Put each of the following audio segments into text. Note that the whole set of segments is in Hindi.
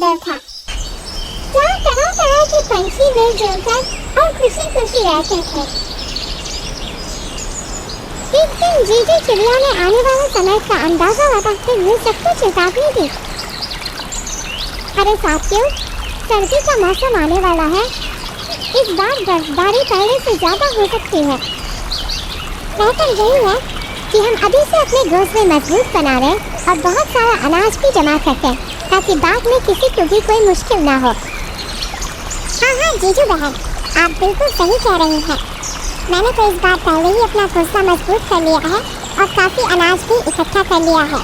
जंगल था जहाँ तरह तरह के पंछी मिलजुल कर और खुशी खुशी रहते थे। एक दिन जीजू चिड़िया ने आने वाले समय का अंदाजा लगाते हुए सबको चेतावनी दी। अरे साथियों, सर्दी का मौसम आने वाला है। इस बार बर्फबारी पहले से ज्यादा हो सकती है। बेहतर यही है कि हम अभी से अपने घोंसले मजबूत बना लें और बहुत सारा अनाज भी जमा करते हैं ताकि बाद में किसी को भी कोई मुश्किल ना हो। हाँ जीजू बहन, आप बिल्कुल सही कह रही हैं। मैंने तो इस बार पहले ही अपना घोंसला मजबूत कर लिया है और काफी अनाज भी इकट्ठा कर लिया है।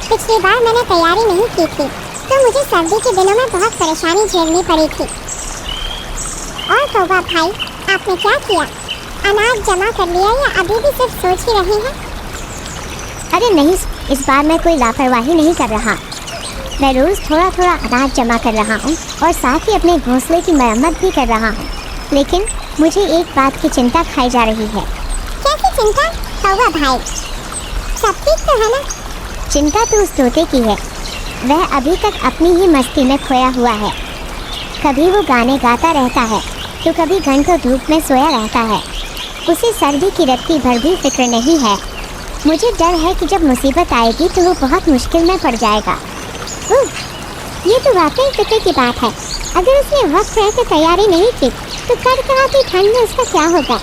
पिछली बार मैंने तैयारी नहीं की थी तो मुझे सर्दी के दिनों में बहुत परेशानी झेलनी पड़ी थी। और कौवा भाई, आपने क्या किया? अनाज जमा कर लिया या अभी भी सिर्फ सोच ही रहे हैं? अरे नहीं, इस बार मैं कोई लापरवाही नहीं कर रहा। मैं रोज थोड़ा थोड़ा अनाज जमा कर रहा हूँ और साथ ही अपने घोंसले की मरम्मत भी कर रहा हूँ। लेकिन मुझे एक बात की चिंता खाई जा रही है। कैसी चिंता कौवा भाई? सब ठीक तो है ना? चिंता तो उस तोते की है। वह अभी तक अपनी ही मस्ती में खोया हुआ है। कभी वो गाने गाता रहता है तो कभी घंटों धूप में सोया रहता है। उसे सर्दी की रत्ती भर भी फिक्र नहीं है। मुझे डर है कि जब मुसीबत आएगी तो वो बहुत मुश्किल में पड़ जाएगा। ये तो वाकई फिक्र की बात है। अगर उसने वक्त रहते तैयारी नहीं की तो कड़कड़ाती ठंड में उसका क्या होगा?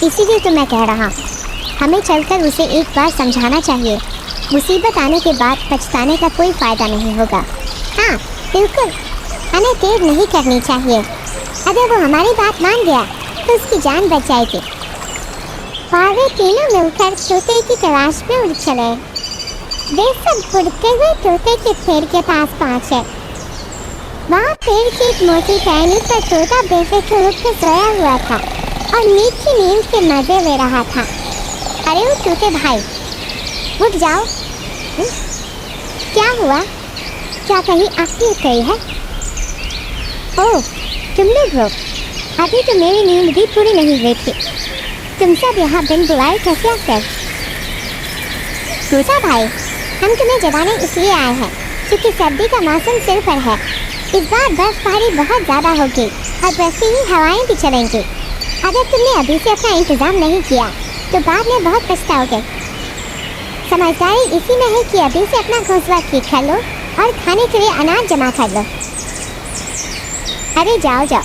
इसीलिए तो मैं कह रहा हूँ, हमें चलकर उसे एक बार समझाना चाहिए। मुसीबत आने के बाद पछताने का कोई फायदा नहीं होगा। हाँ बिल्कुल, हमें देर नहीं करनी चाहिए। अगर वो हमारी बात मान गया तो उसकी जान बच जाएगी। और वे तीनों मिलकर तोते की तलाश में उड़ चले। वे सब उड़ते हुए तोते के पेड़ के पास पहुँचे। वहाँ पेड़ की एक मोटी टहनी पर तोता बेफिक्र रूप से सोया हुआ था और मीठी नींद के मजे ले रहा था। अरे वो तोते भाई, उठ जाओ। क्या हुआ? क्या कहीं आँख टूट गई है? ओह, तुम लोग हो। अभी तो मेरी नींद भी पूरी नहीं हुई थी। तुम सब यहाँ बिन बुलाए कैसे आ गए? तोता भाई, हम तुम्हें जगाने इसलिए आए हैं क्योंकि सर्दी का मौसम सिर पर है। इस बार बर्फबारी बहुत ज़्यादा होगी और बर्फीली हवाएं भी चलेंगी। अगर तुमने अभी से अपना इंतज़ाम नहीं किया तो बाद में बहुत पछताओगे। समझदारी इसी में है कि अभी से अपना घोंसला ठीक कर लो और खाने के लिए अनाज जमा कर लो। अरे जाओ जाओ,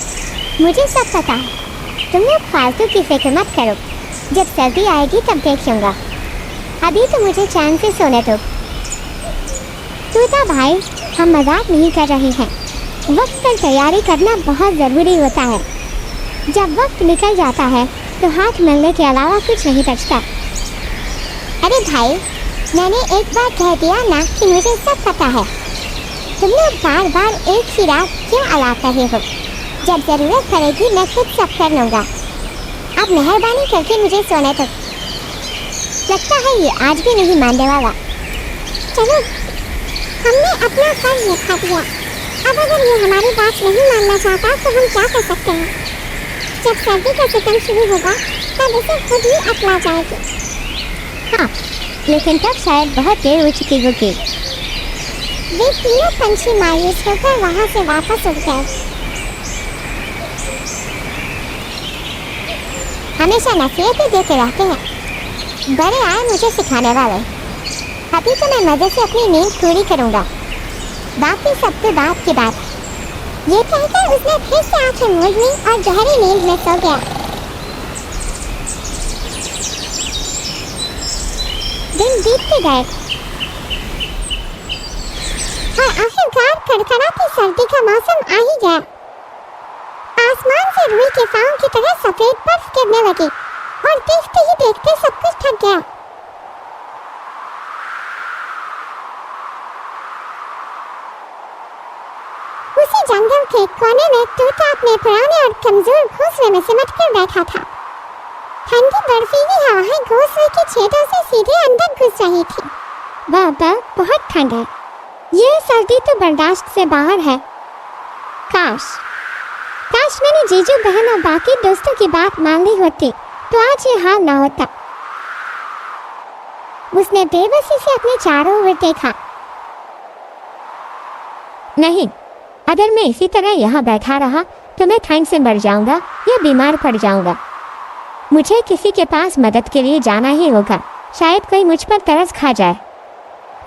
मुझे सब पता है। तुम लोग फालतू की फिक्र मत करो। जब सर्दी आएगी तब देख लूँगा। अभी तो मुझे चैन से सोने दो। तोता भाई, हम मजाक नहीं कर रहे हैं। वक्त पर तैयारी करना बहुत ज़रूरी होता है। जब वक्त निकल जाता है तो हाथ मिलने के अलावा कुछ नहीं बचता। अरे भाई, मैंने एक बार कह दिया ना कि मुझे सब पता है। तुम लोग बार बार एक ही रात क्यों अलाप रहे हो? जब ज़रूरत पड़ेगी मैं खुद सब कर लूँगा। अब मेहरबानी करके मुझे सोने दो। लगता है ये आज भी नहीं मानने वाला। चलो, हमने अपना फर्ज निभा दिया। अब अगर ये हमारी बात नहीं मानना चाहता तो हम क्या कर सकते हैं? जब सर्दी का सितम शुरू होगा तब उसे खुद ही अकला जाएगी। हाँ, लेकिन तब शायद बहुत देर हो चुकी होगी। वे तीनों पंछी मायूस होकर वहाँ से वापस उड़ गए। हमेशा नसीहतें देते रहते हैं। बड़े आए मुझे सिखाने वाले। अभी तो मैं मजे से अपनी नींद पूरी करूँगा। बाकी सब तो बात की बात। ये कहकर उसने फिर से आंखें मूंद ली और गहरी नींद में सो गया। दिन बीतते गए और आखिरकार कड़कड़ाती सर्दी का मौसम आ ही गया। आसमान से रुई के पाँव की तरह सफेद बर्फ गिरने लगी और देखते ही देखते सब कुछ थक गया। उसी जंगल के कोने में तोता अपने पुराने और कमजोर घोंसले में सिमट कर बैठा था। ठंडी बर्फीली हवाएं घोंसले के छेदों से सीधे अंदर घुस रही थी। बाबा, बहुत ठंड है। यह सर्दी तो बर्दाश्त से बाहर है। काश मैंने जीजू बहन और बाकी दोस्तों की बात मान ली होती तो आज ये हाल ना होता। उसने बेबसी से अपने चारों ओर देखा। नहीं, अगर मैं इसी तरह यहाँ बैठा रहा तो मैं ठंड से मर जाऊंगा या बीमार पड़ जाऊंगा। मुझे किसी के पास मदद के लिए जाना ही होगा, शायद कोई मुझ पर तरस खा जाए।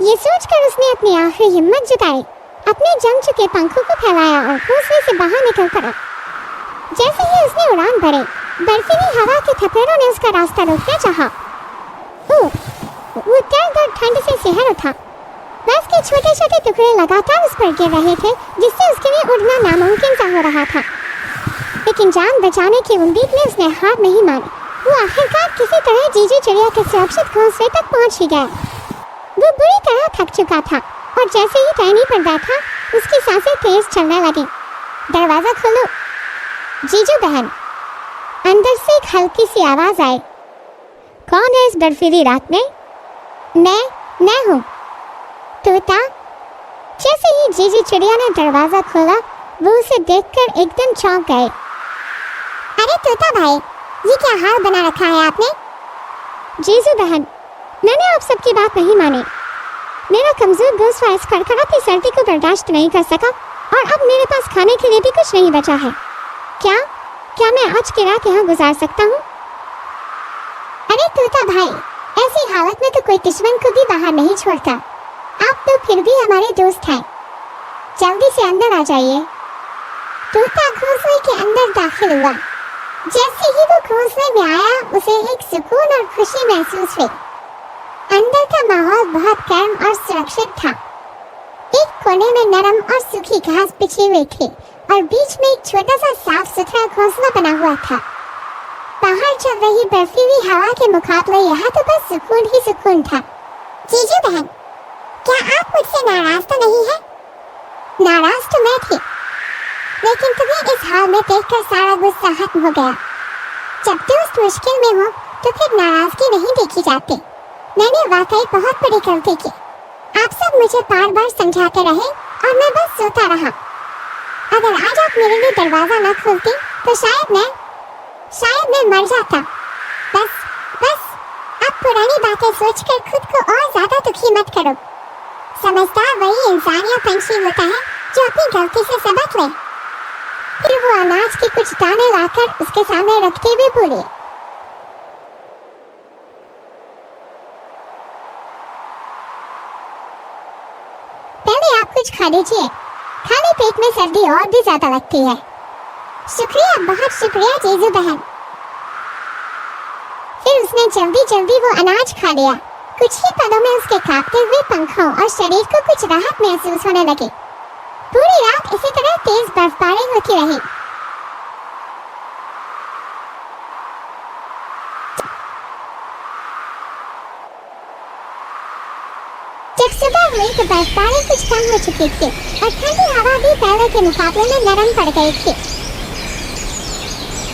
ये सोचकर उसने अपनी आखिरी हिम्मत जुटाई, अपने जम चुके पंखों को फैलाया और घोंसले से बाहर निकल पड़ा। जैसे ही उसने उड़ान भरी, बर्फीली हवा के थपेड़ों ने उसका रास्ता रोकना चाहा। वो दर्द ठंड से सिहर उठा। बर्फ के छोटे छोटे टुकड़े लगातार उस पर गिर रहे थे, जिससे उसके लिए उड़ना नामुमकिन सा हो रहा था। लेकिन जान बचाने की उम्मीद में उसने हार नहीं मानी। वो आखिरकार किसी तरह जीजी चिड़िया के सुरक्षित घोंसले तक पहुंच ही गया। वो बुरी तरह थक चुका था और जैसे ही टहनी पर बैठा, उसकी सांसें तेज चलने लगी। दरवाजा खोलो जीजू बहन, अंदर से एक हल्की सी आवाज आई। कौन है इस बर्फीली रात में? मैं हूँ तोता। जैसे ही जीजी चिड़िया ने दरवाजा खोला, वो उसे देखकर एकदम चौंक गए। अरे तोता भाई, ये क्या हाल बना रखा है आपने? जीजू बहन, मैंने आप सबकी बात नहीं मानी। मेरा कमजोर घोंसला इस कड़कड़ाती सर्दी को बर्दाश्त नहीं कर सका और अब मेरे पास खाने के लिए भी कुछ नहीं बचा है। क्या मैं आज की रात यहाँ गुजार सकता हूँ? अरे तोता भाई, ऐसी हालत में तो कोई दुश्मन को भी बाहर नहीं छोड़ता। आप तो फिर भी हमारे दोस्त हैं, जल्दी से अंदर आ जाइए। तोता घोंसले के अंदर दाखिल हुआ। जैसे ही वो घोंसले में आया, उसे एक सुकून और खुशी महसूस हुई। अंदर का माहौल बहुत गर्म और सुरक्षित था। एक कोने में नरम और सूखी घास बिछी हुई थी और बीच में एक छोटा सा साफ सुथरा घोंसला बना हुआ था। बाहर चल रही बर्फीली हवा के मुकाबले यहाँ तो बस सुकून ही सुकून था। जीजू बहन, क्या आप मुझसे नाराज तो नहीं है? नाराज तो मैं थी, लेकिन तुम्हें इस हाल में देखकर सारा गुस्सा खत्म हो गया। जब दोस्त मुश्किल में हो तो फिर नाराजगी नहीं देखी जाती। मैंने वाकई बहुत बड़ी गलती की। आप सब मुझे बार बार समझाते रहे और मैं बस सोता रहा। अगर आज आप मेरे लिए दरवाजा न खोलती तो शायद मैं मर जाता। बस अब पुरानी बातें सोचकर खुद को और ज्यादा दुखी मत करो। समझदार वही इंसान या पंछी होता है जो अपनी गलती से सबक ले। फिर वो अनाज के कुछ दाने लाकर उसके सामने रखते हुए बोले, पहले आप कुछ खा लीजिए, खाली पेट में सर्दी और भी ज्यादा लगती है। शुक्रिया, बहुत शुक्रिया जीजू बहन। फिर उसने जल्दी वो अनाज खा लिया। कुछ ही पलों में उसके कांपते हुए पंखों और शरीर को कुछ राहत महसूस होने लगी। पूरी रात इसी तरह तेज बर्फबारी होती रही। जब सुबह हुई तो बर्फबारी कुछ कम हो चुकी थी और ठंडी हवा भी पहले के मुकाबले में नरम पड़ गई थी।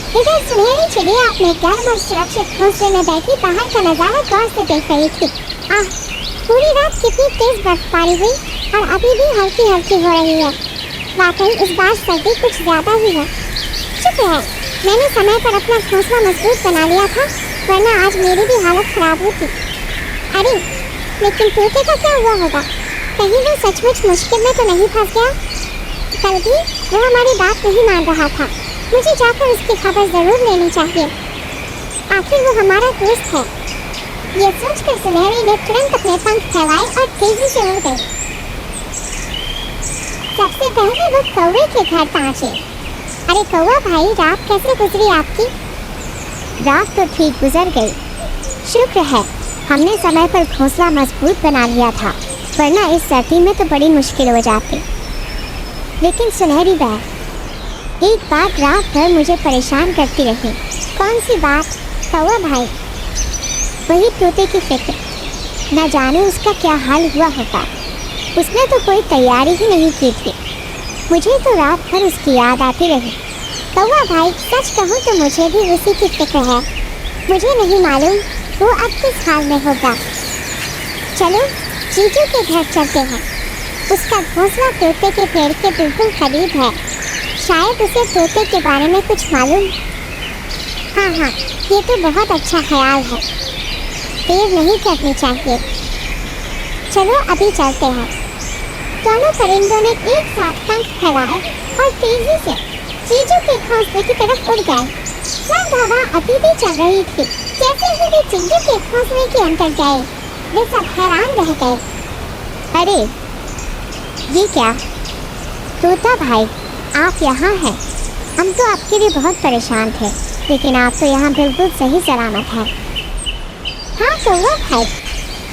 इधर सुनहरी चिड़िया अपने गर्म और सुरक्षित घोंसले में बैठी बाहर का नजारा गौर से देख रही थी। पूरी रात कितनी तेज बर्फबारी हुई और अभी भी हल्की हल्की हो रही है। वाकई इस बार सर्दी कुछ ज्यादा ही है। शुक्र है मैंने समय पर अपना घोंसला मजबूत बना लिया था, वरना आज मेरी भी हालत खराब होती। अरे लेकिन तोते का क्या हुआ होगा? कहीं वो सचमुच मुश्किल में तो नहीं फंस गया? कल भी वो हमारी बात नहीं मान रहा था। मुझे जाकर उसकी खबर जरूर लेनी चाहिए। आखिर वो हमारा दोस्त है। ये सोचकर सुनहरी ने तुरंत अपने पंख फैलाए और तेजी से उड़ गई। सबसे पहले वो कौवे के घर पहुंचे। अरे कौवा भाई, रात कैसे गुजरी आपकी? रात तो ठीक गुजर गई, शुक्र है हमने समय पर घोंसला मजबूत बना लिया था, वरना इस सर्दी में तो बड़ी मुश्किल हो जाती। लेकिन सुनहरी बहन, एक बात रात भर मुझे परेशान करती रही। कौन सी बात? कौवा भाई, वही तोते की फिक्र। न जाने उसका क्या हाल हुआ होगा। उसने तो कोई तैयारी ही नहीं की थी। मुझे तो रात भर उसकी याद आती रही। कौवा भाई, सच कहूँ तो मुझे भी उसी की फिक्र है। मुझे नहीं मालूम वो अब किस हाल में होगा। चलो जीजू के घर चलते हैं। उसका घोंसला तोते के पेड़ के बिल्कुल करीब है। शायद उसे तोते के बारे में कुछ मालूम। हाँ, ये तो बहुत अच्छा ख्याल है। देर नहीं करनी चाहिए। चलो अभी चलते हैं। दोनों परिंदों ने एक साथ पंख फैलाए और तेजी से चीजू के घोंसले की तरफ उड़ गए। सर्द हवा अभी भी चल रही थी। जैसे ही वे चीजू के घोंसले के अंदर गए, वे सब हैरान रह गए। अरे ये क्या? तोता भाई, आप यहाँ हैं। हम तो आपके लिए बहुत परेशान थे, लेकिन आप तो यहाँ बिल्कुल सही सलामत हैं। हाँ कौवा भाई,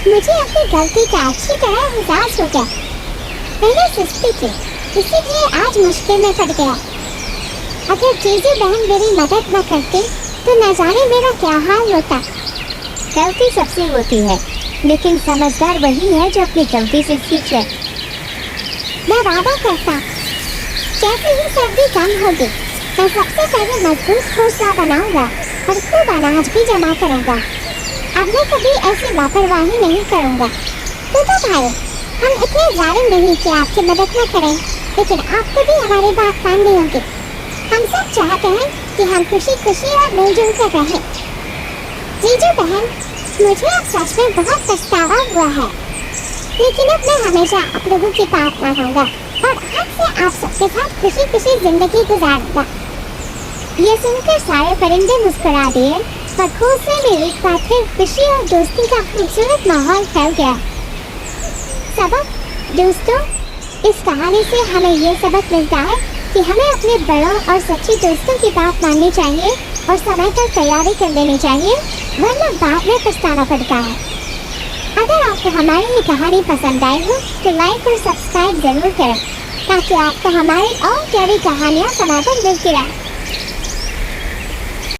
मुझे अपनी गलती का अच्छी तरह एहसास हो गया। मैंने सुस्ती की, इसीलिए आज मुश्किल में पड़ गया। अगर जीजू बहन मेरी मदद न करती तो न जाने मेरा क्या हाल होता। गलती सबसे होती है, लेकिन समझदार वही है जो अपनी गलती से सीखे। मैं वादा करता, जैसे ही सर्दी कम होगी, मैं सबसे पहले मजबूत घोंसला बनाऊंगा और खूब अनाज भी जमा करूंगा। अब मैं कभी ऐसी लापरवाही नहीं करूंगा। तो भाई, हम इतने जालिम नहीं कि आपकी मदद न करें, लेकिन आपको भी हमारी बात माननी होगी। हम सब चाहते हैं कि हम खुशी खुशी और मिलजुल कर रहें। जीजू बहन, मुझे अब सच में बहुत पछतावा हुआ है, लेकिन अब मैं हमेशा आप लोगों की बात मानूंगा और आज से आप सबके साथ खुशी खुशी जिंदगी गुजारूंगा। ये सुनकर सारे परिंदे मुस्कुरा दिए और घोंसले में एक बार फिर खुशी और दोस्ती का खूबसूरत माहौल फैल गया। सबक दोस्तों, इस कहानी से हमें ये सबक मिलता है कि हमें अपने बड़ों और सच्ची दोस्तों की बात माननी चाहिए और समय पर तैयारी कर लेनी चाहिए, वरना बाद में पछताना पड़ता है। अगर आपको हमारी ये कहानी पसंद आई हो तो लाइक और सब्सक्राइब जरूर करें, ताकि आपको हमारी और प्यारी कहानियाँ समय पर मिलती रहे।